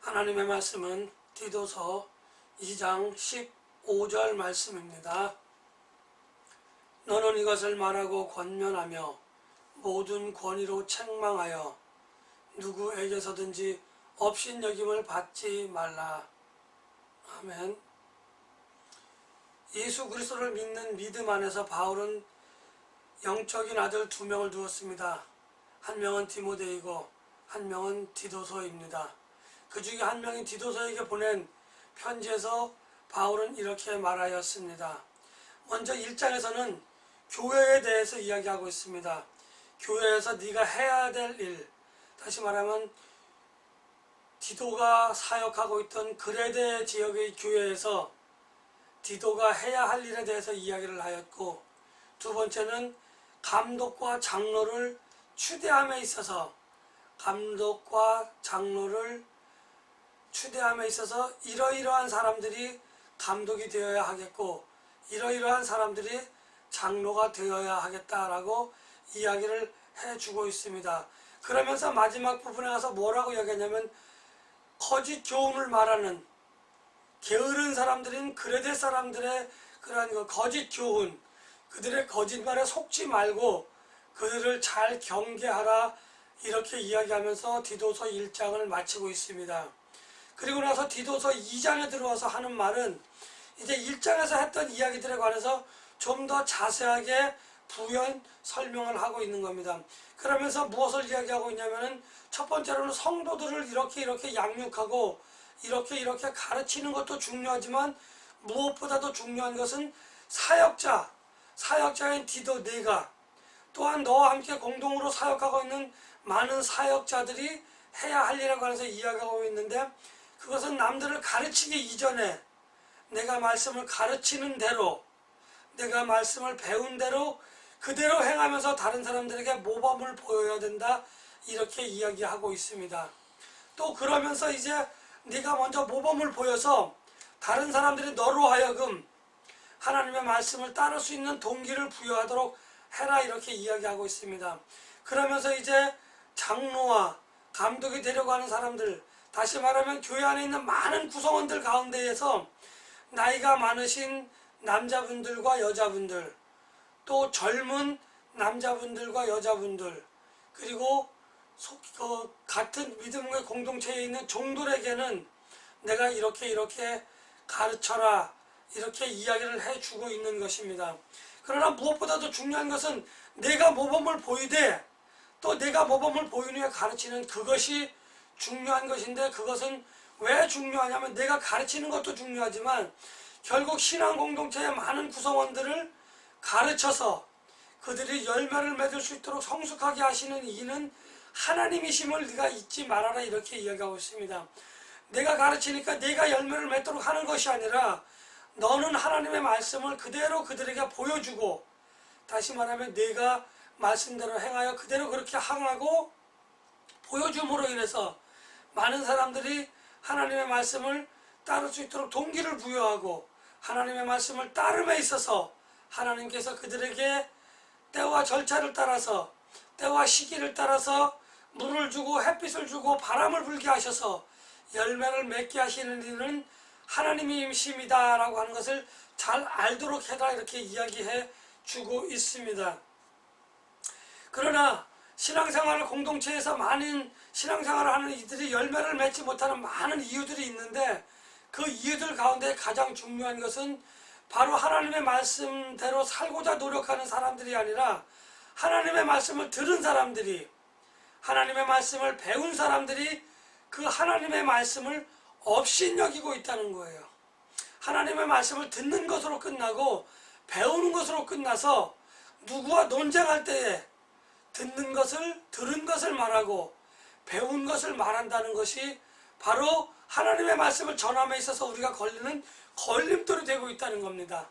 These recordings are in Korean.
하나님의 말씀은 디도서 2장 15절 말씀입니다. 너는 이것을 말하고 권면하며 모든 권위로 책망하여 누구에게서든지 업신여김을 받지 말라. 아멘. 예수 그리스도를 믿는 믿음 안에서 바울은 영적인 아들 2명을 두었습니다. 한 명은 디모데이고 한 명은 디도서입니다. 그 중에 한 명인 디도서에게 보낸 편지에서 바울은 이렇게 말하였습니다. 먼저 1장에서는 교회에 대해서 이야기하고 있습니다. 교회에서 네가 해야 될 일, 다시 말하면 디도가 사역하고 있던 그레데 지역의 교회에서 디도가 해야 할 일에 대해서 이야기를 하였고, 두 번째는 감독과 장로를 추대함에 있어서 이러이러한 사람들이 감독이 되어야 하겠고 이러이러한 사람들이 장로가 되어야 하겠다라고 이야기를 해주고 있습니다. 그러면서 마지막 부분에 가서 뭐라고 이야기하냐면 거짓 교훈을 말하는 게으른 사람들인 그레데 사람들의 그러한 거짓 교훈, 그들의 거짓말에 속지 말고 그들을 잘 경계하라, 이렇게 이야기하면서 디도서 1장을 마치고 있습니다. 그리고 나서 디도서 2장에 들어와서 하는 말은 이제 1장에서 했던 이야기들에 관해서 좀 더 자세하게 부연 설명을 하고 있는 겁니다. 그러면서 무엇을 이야기하고 있냐면은 첫 번째로는 성도들을 이렇게 양육하고 이렇게 가르치는 것도 중요하지만 무엇보다도 중요한 것은 사역자인 디도 네가 또한 너와 함께 공동으로 사역하고 있는 많은 사역자들이 해야 할 일에 관해서 이야기하고 있는데, 그것은 남들을 가르치기 이전에 내가 말씀을 가르치는 대로, 내가 말씀을 배운 대로 그대로 행하면서 다른 사람들에게 모범을 보여야 된다, 이렇게 이야기하고 있습니다. 또 그러면서 이제 네가 먼저 모범을 보여서 다른 사람들이 너로 하여금 하나님의 말씀을 따를 수 있는 동기를 부여하도록 해라, 이렇게 이야기하고 있습니다. 그러면서 이제 장로와 감독이 되려고 하는 사람들, 다시 말하면 교회 안에 있는 많은 구성원들 가운데에서 나이가 많으신 남자분들과 여자분들, 또 젊은 남자분들과 여자분들, 그리고 같은 믿음의 공동체에 있는 종들에게는 내가 이렇게 가르쳐라, 이렇게 이야기를 해주고 있는 것입니다. 그러나 무엇보다도 중요한 것은 내가 모범을 보이되 또 내가 모범을 보인 후에 가르치는 그것이 중요한 것인데, 그것은 왜 중요하냐면 내가 가르치는 것도 중요하지만 결국 신앙 공동체의 많은 구성원들을 가르쳐서 그들이 열매를 맺을 수 있도록 성숙하게 하시는 이는 하나님이심을 네가 잊지 말아라, 이렇게 이야기하고 있습니다. 내가 가르치니까 내가 열매를 맺도록 하는 것이 아니라 너는 하나님의 말씀을 그대로 그들에게 보여주고, 다시 말하면 내가 말씀대로 행하여 그대로 그렇게 항하고 보여줌으로 인해서 많은 사람들이 하나님의 말씀을 따를 수 있도록 동기를 부여하고, 하나님의 말씀을 따름에 있어서 하나님께서 그들에게 때와 절차를 따라서, 때와 시기를 따라서 물을 주고 햇빛을 주고 바람을 불게 하셔서 열매를 맺게 하시는 이는 하나님이십니다 라고 하는 것을 잘 알도록 해라, 이렇게 이야기해 주고 있습니다. 그러나 신앙생활을 공동체에서 많은 신앙생활을 하는 이들이 열매를 맺지 못하는 많은 이유들이 있는데, 그 이유들 가운데 가장 중요한 것은 바로 하나님의 말씀대로 살고자 노력하는 사람들이 아니라 하나님의 말씀을 들은 사람들이, 하나님의 말씀을 배운 사람들이 그 하나님의 말씀을 업신여기고 있다는 거예요. 하나님의 말씀을 듣는 것으로 끝나고 배우는 것으로 끝나서 누구와 논쟁할 때에 들은 것을 말하고 배운 것을 말한다는 것이 바로 하나님의 말씀을 전함에 있어서 우리가 걸리는 걸림돌이 되고 있다는 겁니다.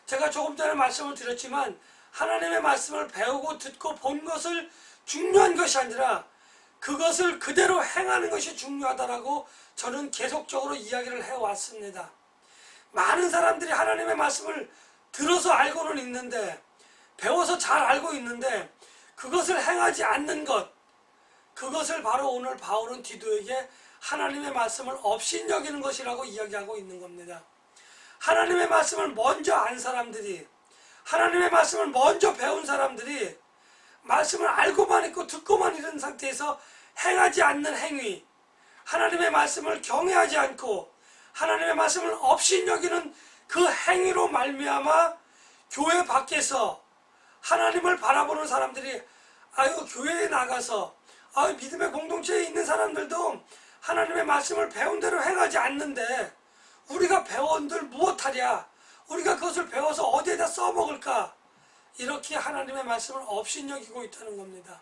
제가 조금 전에 말씀을 드렸지만 하나님의 말씀을 배우고 듣고 본 것을 중요한 것이 아니라 그것을 그대로 행하는 것이 중요하다라고 저는 계속적으로 이야기를 해왔습니다. 많은 사람들이 하나님의 말씀을 들어서 알고는 있는데, 배워서 잘 알고 있는데 그것을 행하지 않는 것, 그것을 바로 오늘 바울은 디도에게 하나님의 말씀을 업신여기는 것이라고 이야기하고 있는 겁니다. 하나님의 말씀을 먼저 안 사람들이, 하나님의 말씀을 먼저 배운 사람들이 말씀을 알고만 있고 듣고만 있는 상태에서 행하지 않는 행위, 하나님의 말씀을 경외하지 않고 하나님의 말씀을 업신여기는 그 행위로 말미암아 교회 밖에서 하나님을 바라보는 사람들이 교회에 나가서 믿음의 공동체에 있는 사람들도 하나님의 말씀을 배운 대로 행하지 않는데 우리가 배운들 무엇하랴, 우리가 그것을 배워서 어디에다 써먹을까, 이렇게 하나님의 말씀을 업신여기고 있다는 겁니다.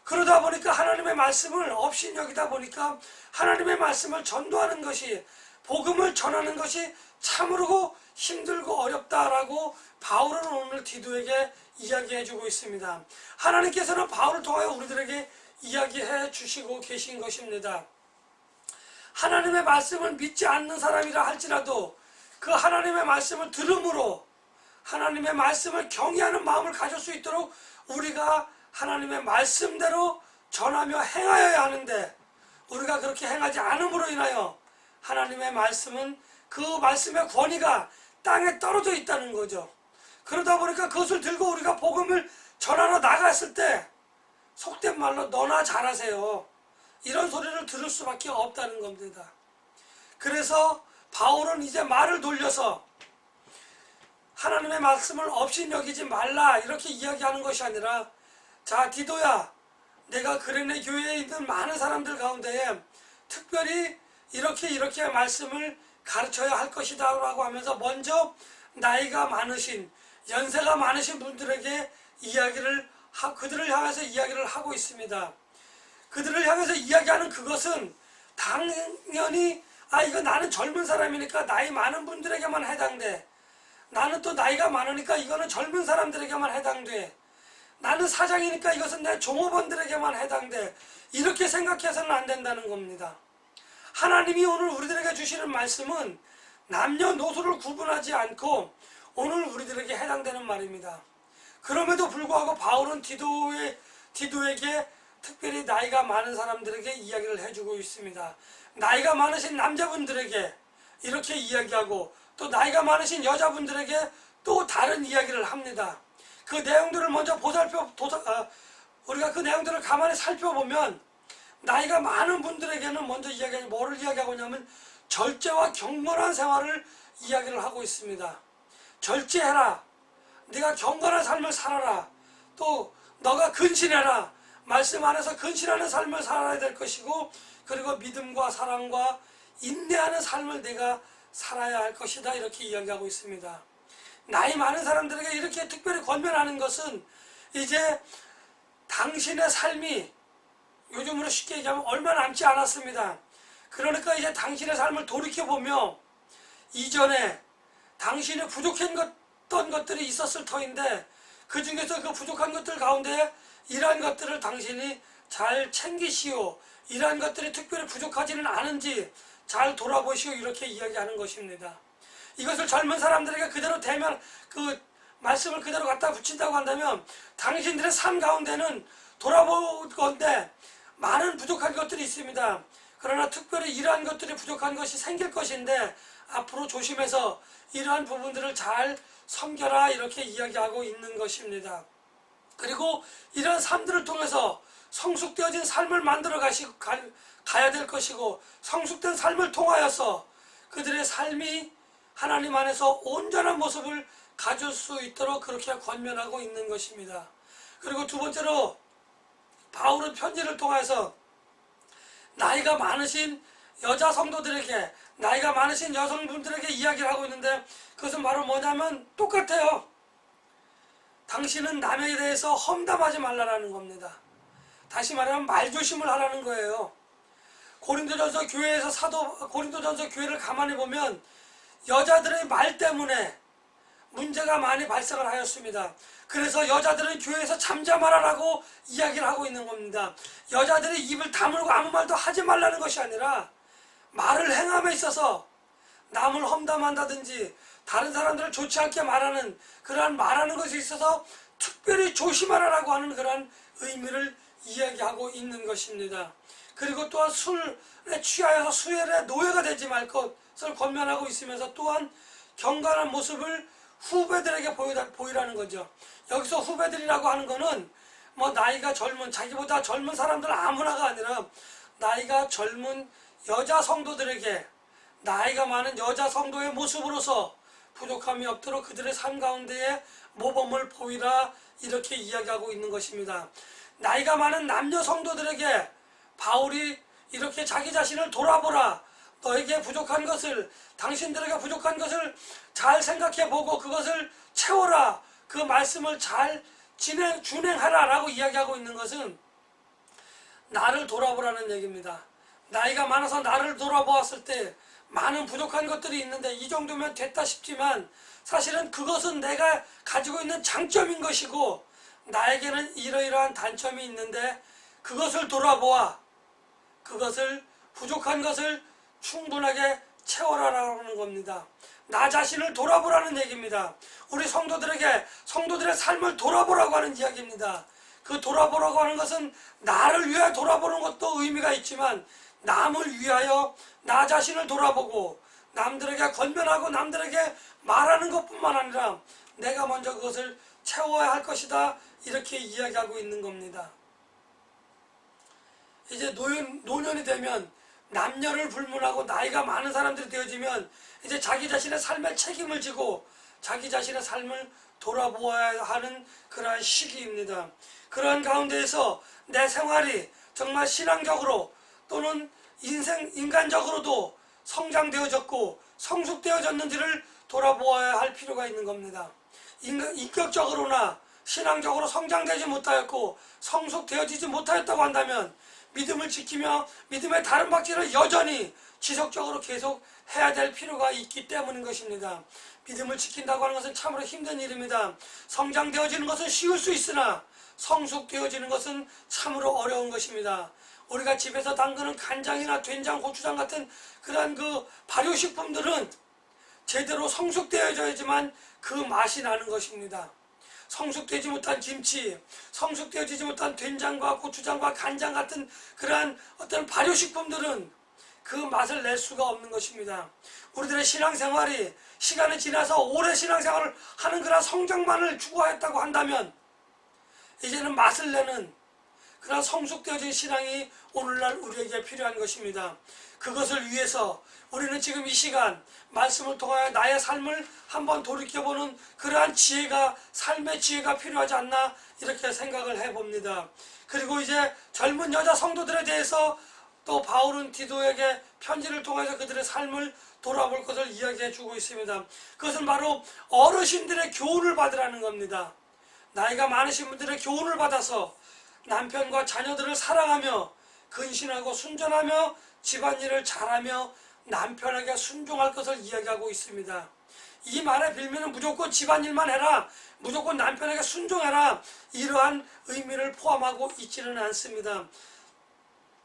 그러다 보니까 하나님의 말씀을 업신여기다 보니까 하나님의 말씀을 전도하는 것이, 복음을 전하는 것이 참으로 힘들고 어렵다라고 바울은 오늘 디도에게 이야기해주고 있습니다. 하나님께서는 바울을 통하여 우리들에게 이야기해 주시고 계신 것입니다. 하나님의 말씀을 믿지 않는 사람이라 할지라도 그 하나님의 말씀을 들음으로 하나님의 말씀을 경외하는 마음을 가질 수 있도록 우리가 하나님의 말씀대로 전하며 행하여야 하는데, 우리가 그렇게 행하지 않음으로 인하여 하나님의 말씀은, 그 말씀의 권위가 땅에 떨어져 있다는 거죠. 그러다 보니까 그것을 들고 우리가 복음을 전하러 나갔을 때 속된 말로 너나 잘하세요, 이런 소리를 들을 수밖에 없다는 겁니다. 그래서 바울은 이제 말을 돌려서 하나님의 말씀을 업신여기지 말라 이렇게 이야기하는 것이 아니라, 자 디도야, 내가 그레네 교회에 있는 많은 사람들 가운데에 특별히 이렇게 말씀을 가르쳐야 할 것이다 라고 하면서 먼저 나이가 많으신, 연세가 많으신 분들에게 그들을 향해서 이야기를 하고 있습니다. 그들을 향해서 이야기하는 그것은 당연히 이거 나는 젊은 사람이니까 나이 많은 분들에게만 해당돼, 나는 또 나이가 많으니까 이거는 젊은 사람들에게만 해당돼, 나는 사장이니까 이것은 내 종업원들에게만 해당돼, 이렇게 생각해서는 안 된다는 겁니다. 하나님이 오늘 우리들에게 주시는 말씀은 남녀노소를 구분하지 않고 오늘 우리들에게 해당되는 말입니다. 그럼에도 불구하고 바울은 디도에게 특별히 나이가 많은 사람들에게 이야기를 해주고 있습니다. 나이가 많으신 남자분들에게 이렇게 이야기하고 또 나이가 많으신 여자분들에게 또 다른 이야기를 합니다. 그 내용들을 먼저 우리가 그 내용들을 가만히 살펴보면 나이가 많은 분들에게는 먼저 뭐를 이야기하고 있냐면 절제와 경건한 생활을 이야기를 하고 있습니다. 절제해라, 네가 경건한 삶을 살아라, 또 너가 근신해라, 말씀 안에서 근신하는 삶을 살아야 될 것이고, 그리고 믿음과 사랑과 인내하는 삶을 내가 살아야 할 것이다, 이렇게 이야기하고 있습니다. 나이 많은 사람들에게 이렇게 특별히 권면하는 것은 이제 당신의 삶이 요즘으로 쉽게 얘기하면 얼마 남지 않았습니다. 그러니까 이제 당신의 삶을 돌이켜보며 이전에 당신이 부족했던 것들이 있었을 터인데 그 중에서 그 부족한 것들 가운데 이러한 것들을 당신이 잘 챙기시오, 이러한 것들이 특별히 부족하지는 않은지 잘 돌아보시오, 이렇게 이야기하는 것입니다. 이것을 젊은 사람들에게 그대로 그 말씀을 그대로 갖다 붙인다고 한다면 당신들의 삶 가운데는 돌아볼 건데 많은 부족한 것들이 있습니다. 그러나 특별히 이러한 것들이 부족한 것이 생길 것인데 앞으로 조심해서 이러한 부분들을 잘 섬겨라, 이렇게 이야기하고 있는 것입니다. 그리고 이러한 삶들을 통해서 성숙되어진 삶을 만들어 가야 될 것이고, 성숙된 삶을 통하여서 그들의 삶이 하나님 안에서 온전한 모습을 가질 수 있도록 그렇게 권면하고 있는 것입니다. 그리고 두 번째로 바울은 편지를 통해서 나이가 많으신 여자 성도들에게, 나이가 많으신 여성분들에게 이야기를 하고 있는데 그것은 바로 뭐냐면 똑같아요. 당신은 남에 대해서 험담하지 말라라는 겁니다. 다시 말하면 말조심을 하라는 거예요. 고린도전서 교회를 가만히 보면 여자들의 말 때문에 문제가 많이 발생을 하였습니다. 그래서 여자들은 교회에서 잠잠하라고 이야기를 하고 있는 겁니다. 여자들이 입을 다물고 아무 말도 하지 말라는 것이 아니라 말을 행함에 있어서 남을 험담한다든지 다른 사람들을 좋지 않게 말하는 그러한 말하는 것에 있어서 특별히 조심하라고 하는 그러한 의미를 이야기하고 있는 것입니다. 그리고 또한 술에 취하여서 수혈의 노예가 되지 말 것을 권면하고 있으면서 또한 경건한 모습을 후배들에게 보이라는 거죠. 여기서 후배들이라고 하는 거는 뭐 나이가 젊은, 자기보다 젊은 사람들 아무나가 아니라 나이가 젊은 여자 성도들에게, 나이가 많은 여자 성도의 모습으로서 부족함이 없도록 그들의 삶 가운데에 모범을 보이라, 이렇게 이야기하고 있는 것입니다. 나이가 많은 남녀 성도들에게 바울이 이렇게 자기 자신을 돌아보라, 너에게 부족한 것을, 당신들에게 부족한 것을 잘 생각해 보고 그것을 채워라, 그 말씀을 잘 준행하라 라고 이야기하고 있는 것은 나를 돌아보라는 얘기입니다. 나이가 많아서 나를 돌아보았을 때 많은 부족한 것들이 있는데 이 정도면 됐다 싶지만 사실은 그것은 내가 가지고 있는 장점인 것이고 나에게는 이러이러한 단점이 있는데 그것을 돌아보아 그것을, 부족한 것을 충분하게 채워라라는 겁니다. 나 자신을 돌아보라는 얘기입니다. 우리 성도들의 삶을 돌아보라고 하는 이야기입니다. 그 돌아보라고 하는 것은 나를 위하여 돌아보는 것도 의미가 있지만 남을 위하여 나 자신을 돌아보고 남들에게 권면하고 남들에게 말하는 것뿐만 아니라 내가 먼저 그것을 채워야 할 것이다, 이렇게 이야기하고 있는 겁니다. 이제 노년이 되면, 남녀를 불문하고 나이가 많은 사람들이 되어지면 이제 자기 자신의 삶에 책임을 지고 자기 자신의 삶을 돌아보아야 하는 그러한 시기입니다. 그러한 가운데에서 내 생활이 정말 신앙적으로 또는 인간적으로도 성장되어졌고 성숙되어졌는지를 돌아보아야 할 필요가 있는 겁니다. 인격적으로나 신앙적으로 성장되지 못하였고 성숙되어지지 못하였다고 한다면 믿음을 지키며 믿음의 다른 박질을 여전히 지속적으로 계속 해야 될 필요가 있기 때문인 것입니다. 믿음을 지킨다고 하는 것은 참으로 힘든 일입니다. 성장되어지는 것은 쉬울 수 있으나 성숙되어지는 것은 참으로 어려운 것입니다. 우리가 집에서 담그는 간장이나 된장, 고추장 같은 그러한 그 발효식품들은 제대로 성숙되어져야지만 그 맛이 나는 것입니다. 성숙되지 못한 김치, 성숙되어지지 못한 된장과 고추장과 간장 같은 그러한 어떤 발효식품들은 그 맛을 낼 수가 없는 것입니다. 우리들의 신앙생활이 시간이 지나서 오래 신앙생활을 하는 그런 성장만을 추구하였다고 한다면 이제는 맛을 내는 그런 성숙되어진 신앙이 오늘날 우리에게 필요한 것입니다. 그것을 위해서 우리는 지금 이 시간 말씀을 통하여 나의 삶을 한번 돌이켜보는 그러한 지혜가, 삶의 지혜가 필요하지 않나, 이렇게 생각을 해봅니다. 그리고 이제 젊은 여자 성도들에 대해서 또 바울은 디도에게 편지를 통해서 그들의 삶을 돌아볼 것을 이야기해 주고 있습니다. 그것은 바로 어르신들의 교훈을 받으라는 겁니다. 나이가 많으신 분들의 교훈을 받아서 남편과 자녀들을 사랑하며 근신하고 순전하며 집안일을 잘하며 남편에게 순종할 것을 이야기하고 있습니다. 이 말의 빌미는 무조건 집안일만 해라, 무조건 남편에게 순종해라, 이러한 의미를 포함하고 있지는 않습니다.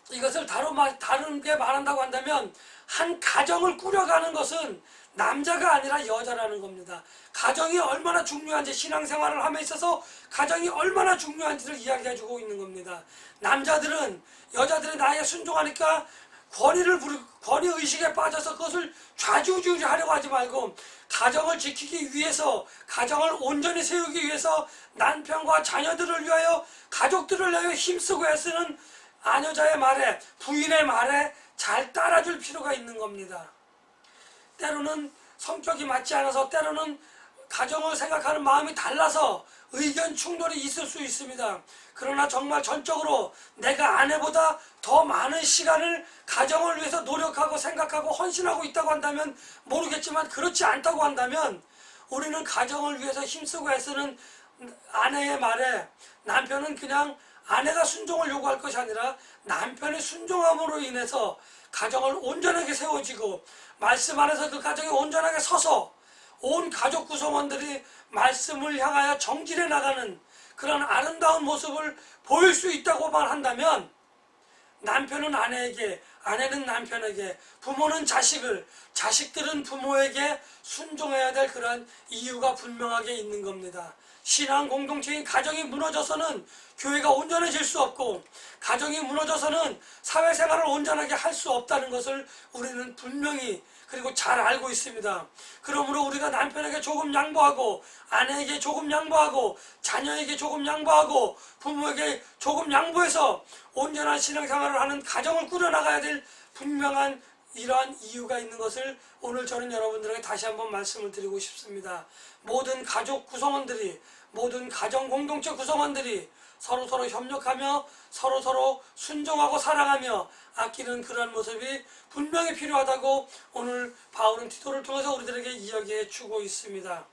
이것을 다르게 말한다고 한다면 한 가정을 꾸려가는 것은 남자가 아니라 여자라는 겁니다. 가정이 얼마나 중요한지, 신앙생활을 함에 있어서 가정이 얼마나 중요한지를 이야기해주고 있는 겁니다. 남자들은 여자들의 나이에 순종하니까 권위의식에 빠져서 그것을 좌지우지하려고 하지 말고 가정을 지키기 위해서, 가정을 온전히 세우기 위해서 남편과 자녀들을 위하여, 가족들을 위하여 힘쓰고 애쓰는 아내자의 말에, 부인의 말에 잘 따라줄 필요가 있는 겁니다. 때로는 성격이 맞지 않아서, 때로는 가정을 생각하는 마음이 달라서 의견 충돌이 있을 수 있습니다. 그러나 정말 전적으로 내가 아내보다 더 많은 시간을 가정을 위해서 노력하고 생각하고 헌신하고 있다고 한다면 모르겠지만, 그렇지 않다고 한다면 우리는 가정을 위해서 힘쓰고 애쓰는 아내의 말에 남편은 그냥 아내가 순종을 요구할 것이 아니라 남편의 순종함으로 인해서 가정을 온전하게 세워지고 말씀 안에서 그 가정이 온전하게 서서 온 가족 구성원들이 말씀을 향하여 정진해 나가는 그런 아름다운 모습을 보일 수 있다고만 한다면 남편은 아내에게, 아내는 남편에게, 부모는 자식을, 자식들은 부모에게 순종해야 될 그런 이유가 분명하게 있는 겁니다. 신앙 공동체인 가정이 무너져서는 교회가 온전해질 수 없고, 가정이 무너져서는 사회생활을 온전하게 할 수 없다는 것을 우리는 분명히 그리고 잘 알고 있습니다. 그러므로 우리가 남편에게 조금 양보하고, 아내에게 조금 양보하고, 자녀에게 조금 양보하고, 부모에게 조금 양보해서 온전한 신앙생활을 하는 가정을 꾸려나가야 될 분명한 이러한 이유가 있는 것을 오늘 저는 여러분들에게 다시 한번 말씀을 드리고 싶습니다. 모든 가족 구성원들이, 모든 가정 공동체 구성원들이 서로서로 협력하며 서로서로 순종하고 사랑하며 아끼는 그러한 모습이 분명히 필요하다고 오늘 바울은 디도를 통해서 우리들에게 이야기해 주고 있습니다.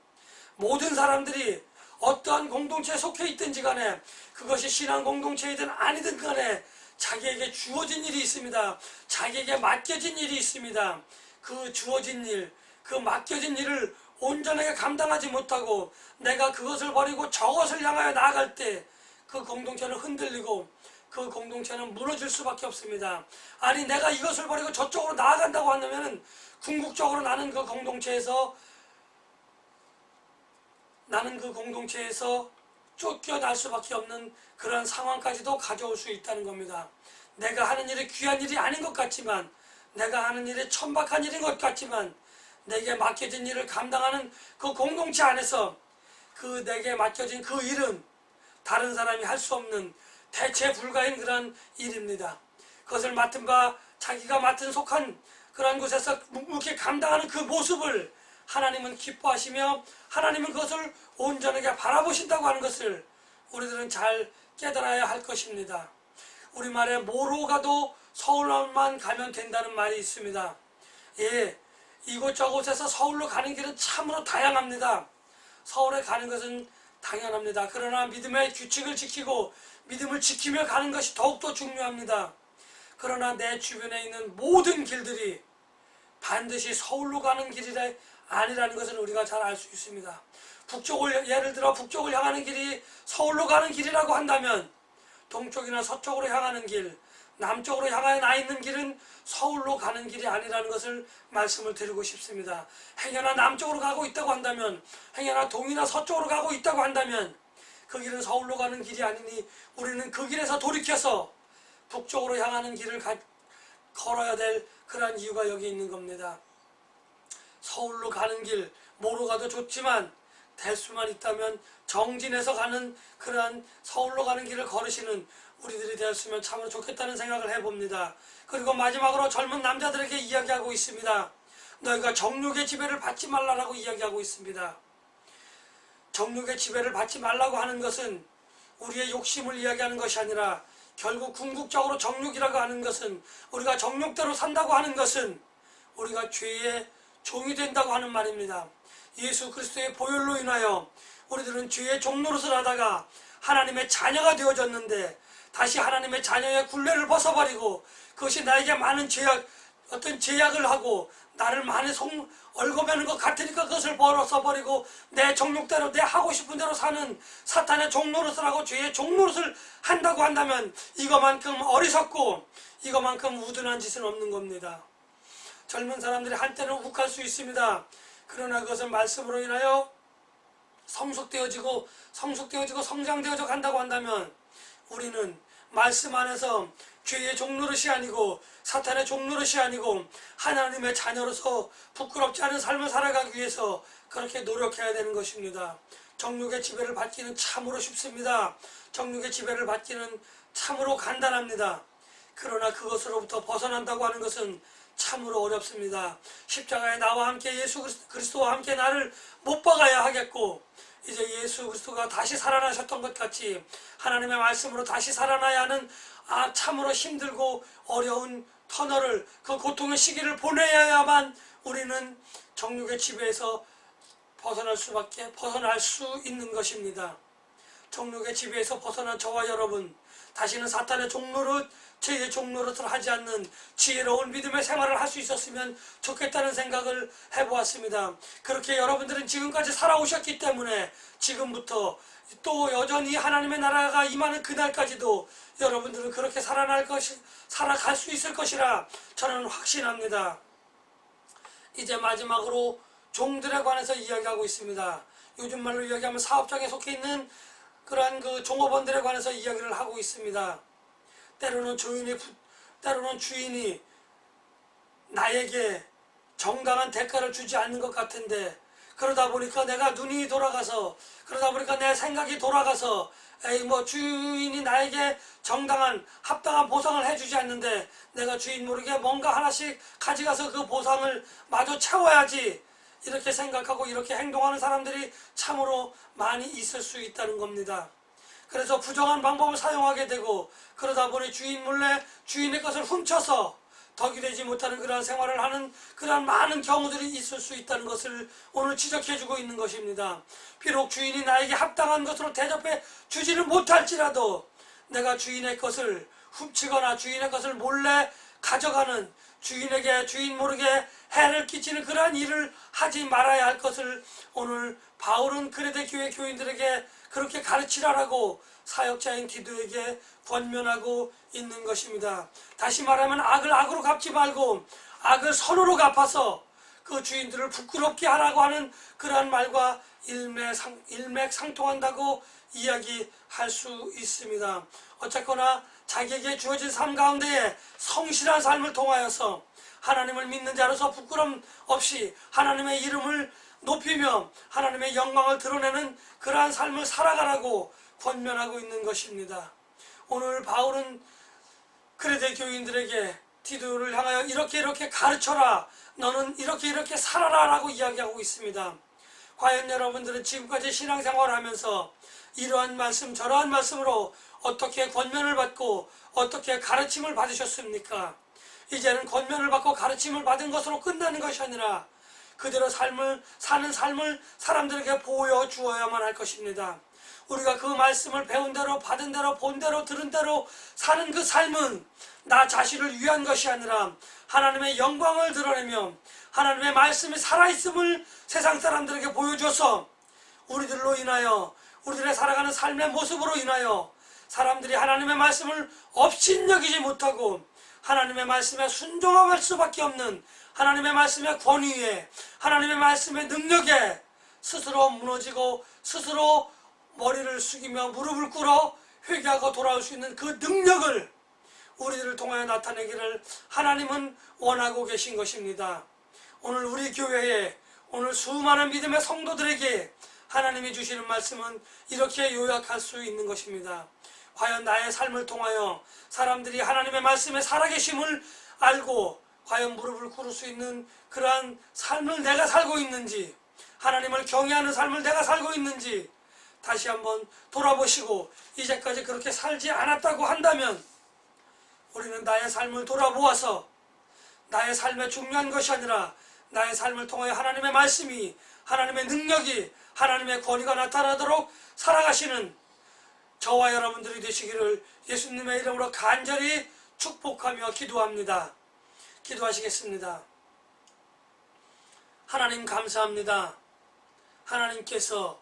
모든 사람들이 어떠한 공동체에 속해 있든지 간에, 그것이 신앙 공동체이든 아니든 간에 자기에게 주어진 일이 있습니다. 자기에게 맡겨진 일이 있습니다. 그 주어진 일, 그 맡겨진 일을 온전하게 감당하지 못하고 내가 그것을 버리고 저것을 향하여 나아갈 때 그 공동체는 흔들리고 그 공동체는 무너질 수밖에 없습니다. 아니, 내가 이것을 버리고 저쪽으로 나아간다고 한다면 궁극적으로 나는 그 공동체에서 쫓겨날 수밖에 없는 그런 상황까지도 가져올 수 있다는 겁니다. 내가 하는 일이 귀한 일이 아닌 것 같지만, 내가 하는 일이 천박한 일인 것 같지만, 내게 맡겨진 일을 감당하는 그 공동체 안에서 그 내게 맡겨진 그 일은 다른 사람이 할 수 없는 대체 불가인 그런 일입니다. 그것을 맡은 바, 자기가 맡은 속한 그런 곳에서 묵묵히 감당하는 그 모습을 하나님은 기뻐하시며 하나님은 그것을 온전하게 바라보신다고 하는 것을 우리들은 잘 깨달아야 할 것입니다. 우리말에 뭐로 가도 서울만 가면 된다는 말이 있습니다. 예, 이곳저곳에서 서울로 가는 길은 참으로 다양합니다. 서울에 가는 것은 당연합니다. 그러나 믿음의 규칙을 지키고 믿음을 지키며 가는 것이 더욱더 중요합니다. 그러나 내 주변에 있는 모든 길들이 반드시 서울로 가는 길이 아니라는 것을 우리가 잘 알 수 있습니다. 예를 들어 북쪽을 향하는 길이 서울로 가는 길이라고 한다면 동쪽이나 서쪽으로 향하는 길, 남쪽으로 향하여 나 있는 길은 서울로 가는 길이 아니라는 것을 말씀을 드리고 싶습니다. 행여나 남쪽으로 가고 있다고 한다면, 행여나 동이나 서쪽으로 가고 있다고 한다면 그 길은 서울로 가는 길이 아니니 우리는 그 길에서 돌이켜서 북쪽으로 향하는 길을 걸어야 될 그러한 이유가 여기 있는 겁니다. 서울로 가는 길, 뭐로 가도 좋지만 될 수만 있다면 정진해서 가는 그러한 서울로 가는 길을 걸으시는 우리들이 되었으면 참으로 좋겠다는 생각을 해봅니다. 그리고 마지막으로 젊은 남자들에게 이야기하고 있습니다. 너희가 정욕의 지배를 받지 말라라고 이야기하고 있습니다. 정욕의 지배를 받지 말라고 하는 것은 우리의 욕심을 이야기하는 것이 아니라, 결국 궁극적으로 정욕이라고 하는 것은, 우리가 정욕대로 산다고 하는 것은 우리가 죄의 종이 된다고 하는 말입니다. 예수 그리스도의 보혈로 인하여 우리들은 죄의 종노릇을 하다가 하나님의 자녀가 되어졌는데, 다시 하나님의 자녀의 굴레를 벗어버리고 그것이 나에게 많은 어떤 제약을 하고 나를 많이 얽어매는 것 같으니까 그것을 벗어버리고 내 정욕대로, 내 하고 싶은 대로 사는 사탄의 종노릇을 하고 죄의 종노릇을 한다고 한다면 이거만큼 어리석고 이거만큼 우둔한 짓은 없는 겁니다. 젊은 사람들이 한때는 욱할 수 있습니다. 그러나 그것은 말씀으로 인하여 성숙되어지고 성장되어져 간다고 한다면 우리는 말씀 안에서 죄의 종노릇이 아니고 사탄의 종노릇이 아니고 하나님의 자녀로서 부끄럽지 않은 삶을 살아가기 위해서 그렇게 노력해야 되는 것입니다. 정욕의 지배를 받기는 참으로 쉽습니다. 정욕의 지배를 받기는 참으로 간단합니다. 그러나 그것으로부터 벗어난다고 하는 것은 참으로 어렵습니다. 십자가에 나와 함께 예수 그리스도와 함께 나를 못 박아야 하겠고, 이제 예수 그리스도가 다시 살아나셨던 것 같이 하나님의 말씀으로 다시 살아나야 하는 참으로 힘들고 어려운 터널을, 그 고통의 시기를 보내야만 우리는 정욕의 지배에서 벗어날 수 있는 것입니다. 정욕의 지배에서 벗어난 저와 여러분, 다시는 사탄의 종노릇, 죄의 종노릇을 하지 않는 지혜로운 믿음의 생활을 할 수 있었으면 좋겠다는 생각을 해보았습니다. 그렇게 여러분들은 지금까지 살아오셨기 때문에 지금부터 또 여전히 하나님의 나라가 임하는 그날까지도 여러분들은 그렇게 살아갈 수 있을 것이라 저는 확신합니다. 이제 마지막으로 종들에 관해서 이야기하고 있습니다. 요즘 말로 이야기하면 사업장에 속해 있는 그러한 그 종업원들에 관해서 이야기를 하고 있습니다. 때로는 주인이 나에게 정당한 대가를 주지 않는 것 같은데, 그러다 보니까 내가 눈이 돌아가서, 그러다 보니까 내 생각이 돌아가서, 에이 뭐 주인이 나에게 정당한 합당한 보상을 해주지 않는데 내가 주인 모르게 뭔가 하나씩 가져가서 그 보상을 마저 채워야지, 이렇게 생각하고 이렇게 행동하는 사람들이 참으로 많이 있을 수 있다는 겁니다. 그래서 부정한 방법을 사용하게 되고, 그러다 보니 주인 몰래 주인의 것을 훔쳐서 덕이 되지 못하는 그러한 생활을 하는 그러한 많은 경우들이 있을 수 있다는 것을 오늘 지적해주고 있는 것입니다. 비록 주인이 나에게 합당한 것으로 대접해 주지는 못할지라도 내가 주인의 것을 훔치거나 주인의 것을 몰래 가져가는, 주인 모르게 해를 끼치는 그러한 일을 하지 말아야 할 것을 오늘 바울은 그레데 교회 교인들에게 그렇게 가르치라라고 사역자인 디도에게 권면하고 있는 것입니다. 다시 말하면 악을 악으로 갚지 말고 악을 선으로 갚아서 그 주인들을 부끄럽게 하라고 하는 그러한 말과 일맥상통한다고 이야기할 수 있습니다. 어쨌거나 자기에게 주어진 삶 가운데에 성실한 삶을 통하여서 하나님을 믿는 자로서 부끄럼 없이 하나님의 이름을 높이며 하나님의 영광을 드러내는 그러한 삶을 살아가라고 권면하고 있는 것입니다. 오늘 바울은 그레데 교인들에게 디도를 향하여 이렇게 가르쳐라, 너는 이렇게 살아라 라고 이야기하고 있습니다. 과연 여러분들은 지금까지 신앙생활을 하면서 이러한 말씀 저러한 말씀으로 어떻게 권면을 받고 어떻게 가르침을 받으셨습니까? 이제는 권면을 받고 가르침을 받은 것으로 끝나는 것이 아니라 그대로 사는 삶을 사람들에게 보여주어야만 할 것입니다. 우리가 그 말씀을 배운 대로 받은 대로 본 대로 들은 대로 사는 그 삶은 나 자신을 위한 것이 아니라 하나님의 영광을 드러내며 하나님의 말씀이 살아있음을 세상 사람들에게 보여줘서 우리들로 인하여 우리들의 살아가는 삶의 모습으로 인하여 사람들이 하나님의 말씀을 업신여기지 못하고 하나님의 말씀에 순종할 수밖에 없는 하나님의 말씀의 권위에 하나님의 말씀의 능력에 스스로 무너지고 스스로 머리를 숙이며 무릎을 꿇어 회개하고 돌아올 수 있는 그 능력을 우리들을 통하여 나타내기를 하나님은 원하고 계신 것입니다. 오늘 우리 교회에 오늘 수많은 믿음의 성도들에게 하나님이 주시는 말씀은 이렇게 요약할 수 있는 것입니다. 과연 나의 삶을 통하여 사람들이 하나님의 말씀에 살아계심을 알고 과연 무릎을 꿇을 수 있는 그러한 삶을 내가 살고 있는지, 하나님을 경외하는 삶을 내가 살고 있는지 다시 한번 돌아보시고 이제까지 그렇게 살지 않았다고 한다면 우리는 나의 삶을 돌아보아서 나의 삶에 중요한 것이 아니라 나의 삶을 통하여 하나님의 말씀이, 하나님의 능력이, 하나님의 권위가 나타나도록 살아가시는 저와 여러분들이 되시기를 예수님의 이름으로 간절히 축복하며 기도합니다. 기도하시겠습니다. 하나님 감사합니다. 하나님께서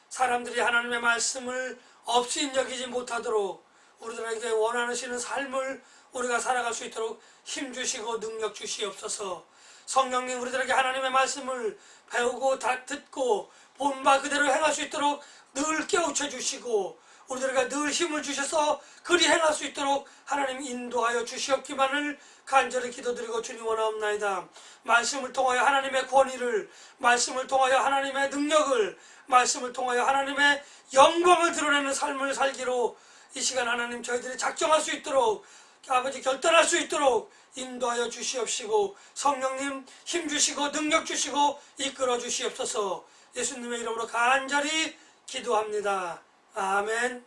사람들이 하나님의 말씀을 업신여기지 못하도록 우리들에게 원하시는 삶을 우리가 살아갈 수 있도록 힘주시고 능력 주시옵소서. 성령님, 우리들에게 하나님의 말씀을 배우고 듣고 본 바 그대로 행할 수 있도록 늘 깨우쳐 주시고 우리들에게 늘 힘을 주셔서 그리 행할 수 있도록 하나님 인도하여 주시옵기만을 간절히 기도드리고 주님 원하옵나이다. 말씀을 통하여 하나님의 권위를, 말씀을 통하여 하나님의 능력을, 말씀을 통하여 하나님의 영광을 드러내는 삶을 살기로 이 시간 하나님 저희들이 작정할 수 있도록, 아버지 결단할 수 있도록 인도하여 주시옵시고 성령님 힘주시고 능력 주시고 이끌어 주시옵소서. 예수님의 이름으로 간절히 기도합니다. 아멘.